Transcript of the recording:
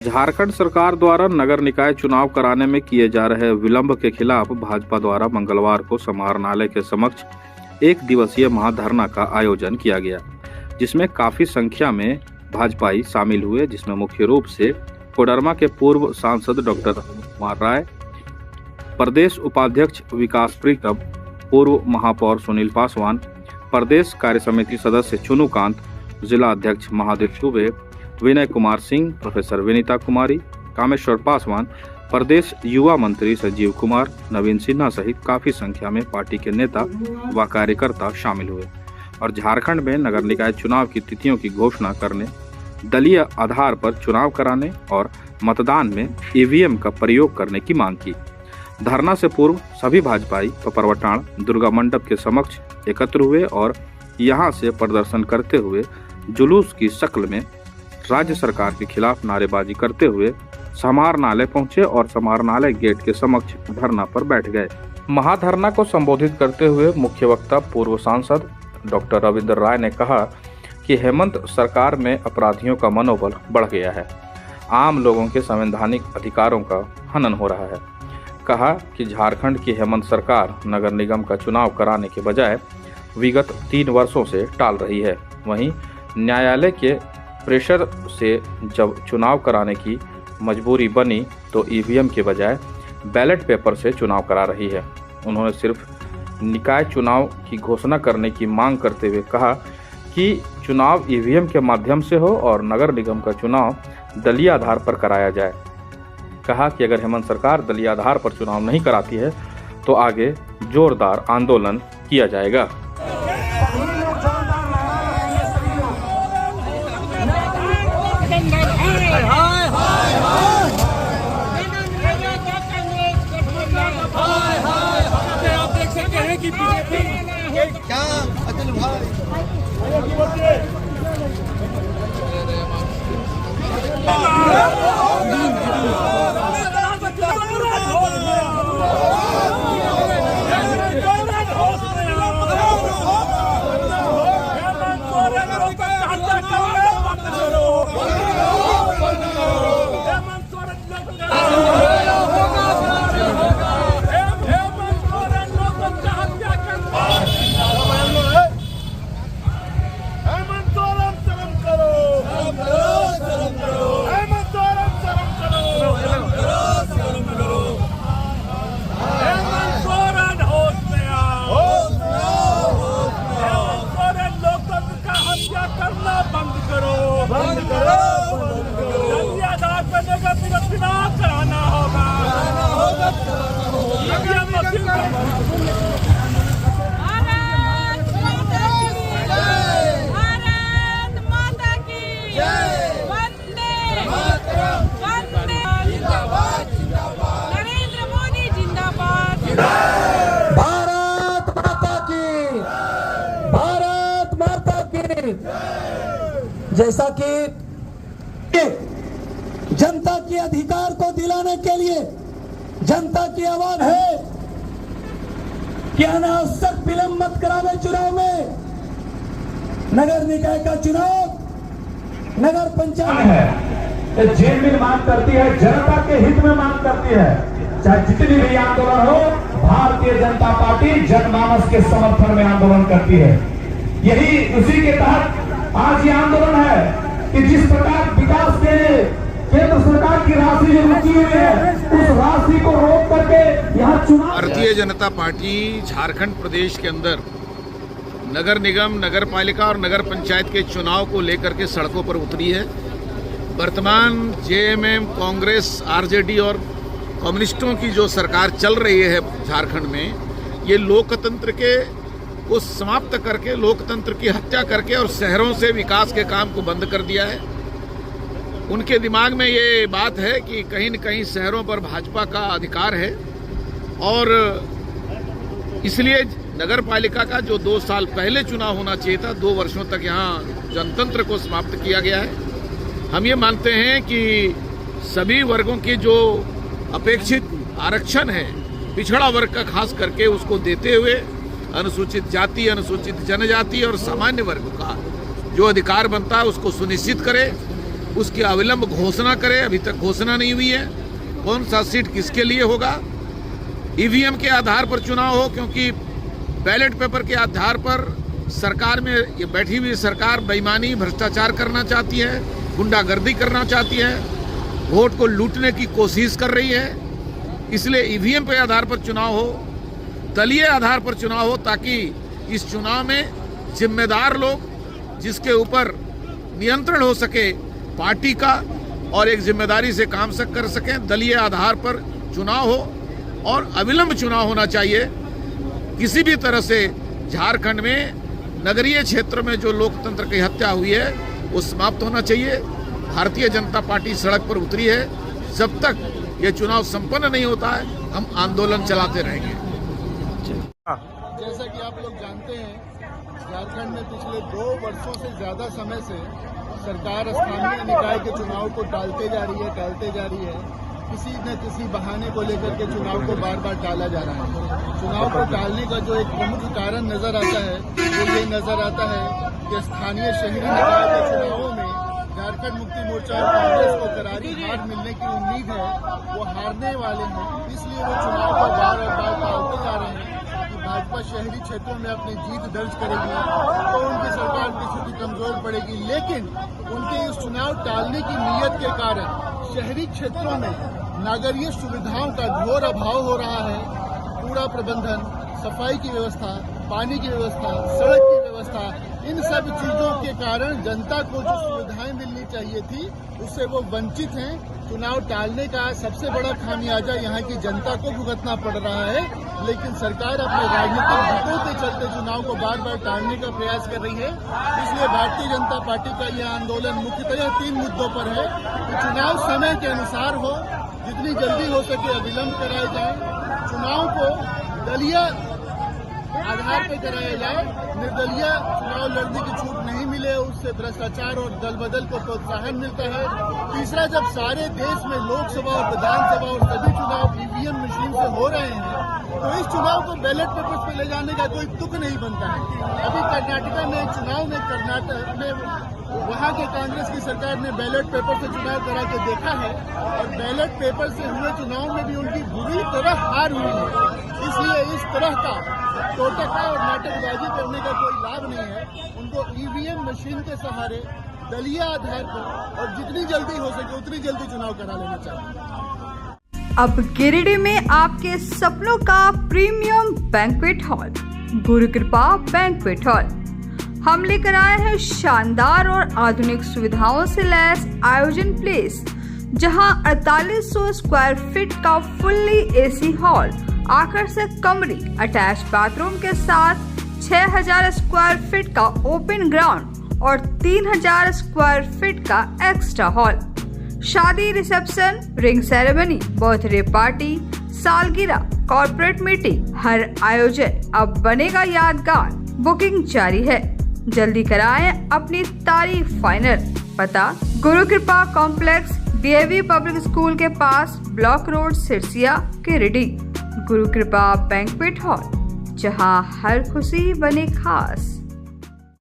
झारखंड सरकार द्वारा नगर निकाय चुनाव कराने में किए जा रहे विलंब के खिलाफ भाजपा द्वारा मंगलवार को समाहरणालय के समक्ष एक दिवसीय महाधरना का आयोजन किया गया, जिसमें काफी संख्या में भाजपाई शामिल हुए, जिसमें मुख्य रूप से कोडरमा के पूर्व सांसद डॉक्टर कुमार राय, प्रदेश उपाध्यक्ष विकास प्रीतम, पूर्व महापौर सुनील पासवान, प्रदेश कार्य समिति सदस्य चुनू कांत, जिला अध्यक्ष महादेव चुबे, विनय कुमार सिंह, प्रोफेसर विनीता कुमारी, कामेश्वर पासवान, प्रदेश युवा मंत्री संजीव कुमार, नवीन सिन्हा सहित काफी संख्या में पार्टी के नेता व कार्यकर्ता शामिल हुए और झारखंड में नगर निकाय चुनाव की तिथियों की घोषणा करने, दलीय आधार पर चुनाव कराने और मतदान में ईवीएम का प्रयोग करने की मांग की। धरना से पूर्व सभी भाजपाई पपरवटाण दुर्गा मंडप के समक्ष एकत्र हुए और यहां से प्रदर्शन करते हुए जुलूस की शक्ल में राज्य सरकार के खिलाफ नारेबाजी करते हुए समाहरणालय पहुंचे और समाहरणालय गेट के समक्ष धरना पर बैठ गए। महाधरना को संबोधित करते हुए मुख्य वक्ता पूर्व सांसद डॉक्टर रविंद्र राय ने कहा कि हेमंत सरकार में अपराधियों का मनोबल बढ़ गया है, आम लोगों के संवैधानिक अधिकारों का हनन हो रहा है। कहा कि झारखंड की हेमंत सरकार नगर निगम का चुनाव कराने के बजाय विगत 3 वर्षों से टाल रही है। वहीं न्यायालय के प्रेशर से जब चुनाव कराने की मजबूरी बनी तो ईवीएम के बजाय बैलेट पेपर से चुनाव करा रही है। उन्होंने सिर्फ निकाय चुनाव की घोषणा करने की मांग करते हुए कहा कि चुनाव ईवीएम के माध्यम से हो और नगर निगम का चुनाव दलीय आधार पर कराया जाए। कहा कि अगर हेमंत सरकार दलीय आधार पर चुनाव नहीं कराती है तो आगे जोरदार आंदोलन किया जाएगा। क्या अतुल भाई कराना होगा। भारत माता की वंदे नरेंद्र मोदी जिंदाबाद। भारत माता की जैसा कि जनता के अधिकार को दिलाने के लिए जनता की आवाज है कि अनावश्यक विलंब मत करावे चुनाव में। नगर निकाय का चुनाव नगर पंचायत है, जेल में मांग करती है, जनता के हित में मांग करती है। चाहे जितनी भी आंदोलन हो, भारतीय जनता पार्टी जनमानस के समर्थन में आंदोलन करती है। यही उसी के तहत आज ये आंदोलन है कि जिस प्रकार विकास के केंद्र सरकार की राशि जो रुकी हुई है, उस राशि को रोक करके यहाँ चुनाव। भारतीय जनता पार्टी झारखंड प्रदेश के अंदर नगर निगम, नगर पालिका और नगर पंचायत के चुनाव को लेकर के सड़कों पर उतरी है। वर्तमान जेएमएम, कांग्रेस, आरजेडी और कम्युनिस्टों की जो सरकार चल रही है झारखंड में, ये लोकतंत्र के को समाप्त करके, लोकतंत्र की हत्या करके और शहरों से विकास के काम को बंद कर दिया है। उनके दिमाग में ये बात है कि कहीं न कहीं शहरों पर भाजपा का अधिकार है और इसलिए नगर पालिका का जो 2 साल पहले चुनाव होना चाहिए था, 2 वर्षों तक यहाँ जनतंत्र को समाप्त किया गया है। हम ये मानते हैं कि सभी वर्गों की जो अपेक्षित आरक्षण है, पिछड़ा वर्ग का खास करके, उसको देते हुए अनुसूचित जाति, अनुसूचित जनजाति और सामान्य वर्ग का जो अधिकार बनता है उसको सुनिश्चित करे उसकी अविलंब घोषणा करे। अभी तक घोषणा नहीं हुई है कौन सा सीट किसके लिए होगा। ईवीएम के आधार पर चुनाव हो, क्योंकि बैलेट पेपर के आधार पर सरकार में ये बैठी हुई सरकार बेईमानी भ्रष्टाचार करना चाहती है, गुंडागर्दी करना चाहती है, वोट को लूटने की कोशिश कर रही है। इसलिए ईवीएम के आधार पर चुनाव हो, दलीय आधार पर चुनाव हो, ताकि इस चुनाव में जिम्मेदार लोग जिसके ऊपर नियंत्रण हो सके पार्टी का और एक जिम्मेदारी से काम कर सकें। दलीय आधार पर चुनाव हो और अविलंब चुनाव होना चाहिए। किसी भी तरह से झारखंड में नगरीय क्षेत्र में जो लोकतंत्र की हत्या हुई है वो समाप्त होना चाहिए। भारतीय जनता पार्टी सड़क पर उतरी है। जब तक ये चुनाव संपन्न नहीं होता है हम आंदोलन चलाते रहेंगे। जैसा कि आप लोग जानते हैं, झारखंड में पिछले 2 वर्षों से ज्यादा समय से सरकार स्थानीय निकाय के चुनाव को टालते जा रही है। किसी न किसी बहाने को लेकर के चुनाव को बार बार टाला जा रहा है। चुनाव को टालने का जो एक प्रमुख कारण नजर आता है वो ये नजर आता है कि स्थानीय शहरी निकाय के चुनावों में झारखंड मुक्ति मोर्चा और कांग्रेस को करारी हार मिलने की उम्मीद है, वो हारने वाले हैं। इसलिए वो चुनाव को बार और बार टालते जा रहे हैं कि भाजपा शहरी क्षेत्रों में अपनी जीत दर्ज करेगी तो उनकी सरकार की स्थिति कमजोर पड़ेगी। लेकिन उनके इस चुनाव टालने की नीयत के कारण शहरी क्षेत्रों में नागरिक सुविधाओं का घोर अभाव हो रहा है। कूड़ा प्रबंधन, सफाई की व्यवस्था, पानी की व्यवस्था, सड़क की व्यवस्था, इन सब चीजों के कारण जनता को जो सुविधाएं मिलनी चाहिए थी उससे वो वंचित हैं। चुनाव टालने का सबसे बड़ा खामियाजा यहाँ की जनता को भुगतना पड़ रहा है। लेकिन सरकार अपने राजनीतिक हितों के चलते चुनाव को बार बार टालने का प्रयास कर रही है। इसलिए भारतीय जनता पार्टी का यह आंदोलन मुख्यतः 3 मुद्दों पर है कि चुनाव समय के अनुसार हो, जितनी जल्दी हो सके अविलंब कराए जाए, चुनाव को दलीय आधार पर कराया जाए, निर्दलीय चुनाव लड़ने की छूट नहीं मिले, उससे भ्रष्टाचार और दल बदल को प्रोत्साहन मिलता है। तीसरा, जब सारे देश में लोकसभा और विधानसभा और सभी चुनाव ईवीएम मशीन से हो रहे हैं तो इस चुनाव को बैलेट पेपर्स पे ले जाने का कोई तुक नहीं बनता है। अभी कर्नाटका में चुनाव में कर्नाटक में वहां के कांग्रेस की सरकार ने बैलेट पेपर से चुनाव करा के देखा है और बैलेट पेपर से हुए चुनाव में भी उनकी बुरी तरह हार हुई है। इसलिए इस तरह का टोटका और नाटकबाजी करने का कोई लाभ नहीं है। उनको ईवीएम मशीन के सहारे दलीय आधार पर और जितनी जल्दी हो सके उतनी जल्दी चुनाव करा लेना चाहिए। अब गिरिडीह में आपके सपनों का प्रीमियम बैंक्वेट हॉल गुरु कृपा बैंक्वेट हॉल। हम लेकर आए हैं शानदार और आधुनिक सुविधाओं से लैस आयोजन प्लेस, जहां 4800 स्क्वायर फीट का फुल्ली एसी हॉल, आकर्षक कमरे, अटैच बाथरूम के साथ 6000 स्क्वायर फीट का ओपन ग्राउंड और 3000 स्क्वायर फीट का एक्स्ट्रा हॉल। शादी, reception, ring ceremony, birthday party, सालगिरह, कॉर्पोरेट मीटिंग, हर आयोजन अब बनेगा यादगार। बुकिंग जारी है, जल्दी कराएं अपनी तारीख फाइनल। पता गुरु कृपा कॉम्प्लेक्स, DAV पब्लिक स्कूल के पास, ब्लॉक रोड, सिरसिया, गिरिडीह। गुरु कृपा बैंक्वेट हॉल, जहां हर खुशी बने खास।